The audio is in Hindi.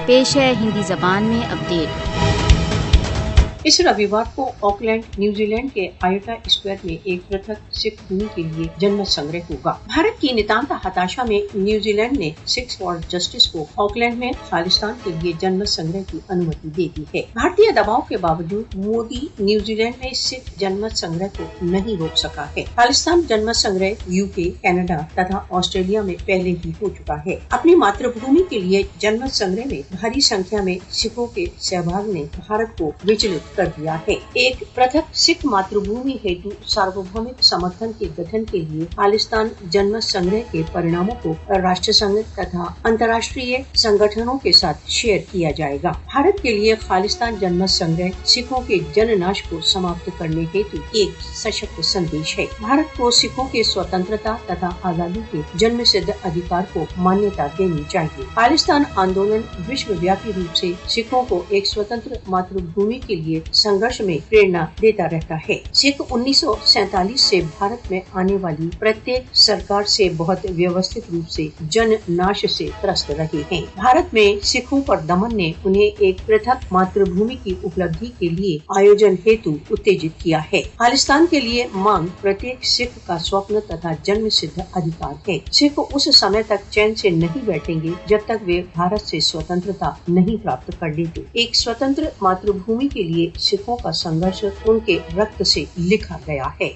पेश है हिंदी जबान में अपडेट। इस रविवार को ऑकलैंड, न्यूजीलैंड के आयोटा स्क्वायर में एक पृथक सिख भूमि के लिए जनमत संग्रह होगा। भारत की नितांत हताशा में न्यूजीलैंड ने सिक्स फॉर जस्टिस को ऑकलैंड में खालिस्तान के लिए जनमत संग्रह की अनुमति दे दी है। भारतीय दबाव के बावजूद मोदी न्यूजीलैंड में सिख जनमत संग्रह को नहीं रोक सका है। खालिस्तान जनमत संग्रह यूके, कनाडा तथा ऑस्ट्रेलिया में पहले ही हो चुका है। अपनी मातृभूमि के लिए जनमत संग्रह में भारी संख्या में सिखों के सहभाग ने भारत को विचलित कर दिया है। एक पृथक सिख मातृभूमि हेतु सार्वभौमिक समर्थन के गठन के लिए खालिस्तान जनमत संग्रह के परिणामों को राष्ट्र संघ तथा अंतर्राष्ट्रीय संगठनों के साथ शेयर किया जाएगा। भारत के लिए खालिस्तान जनमत संग्रह सिखों के जननाश को समाप्त करने हेतु एक सशक्त संदेश है। भारत को सिखों के स्वतंत्रता तथा आजादी के जन्म सिद्ध अधिकार को मान्यता देनी चाहिए। खालिस्तान आंदोलन विश्वव्यापी रूप से सिखों को एक स्वतंत्र मातृभूमि के लिए संघर्ष में प्रेरणा देता रहता है। सिख 1947 से भारत में आने वाली प्रत्येक सरकार से बहुत व्यवस्थित रूप से जन नाश से त्रस्त रहे हैं। भारत में सिखों पर दमन ने उन्हें एक पृथक मातृभूमि की उपलब्धि के लिए आयोजन हेतु उत्तेजित किया है। खालिस्तान के लिए मांग प्रत्येक सिख का स्वप्न तथा जन्म सिद्ध अधिकार है। सिख उस समय तक चैन से नहीं बैठेंगे जब तक वे भारत से स्वतंत्रता नहीं प्राप्त कर लेते। एक स्वतंत्र मातृभूमि के लिए सिखों का संघर्ष उनके रक्त से लिखा गया है।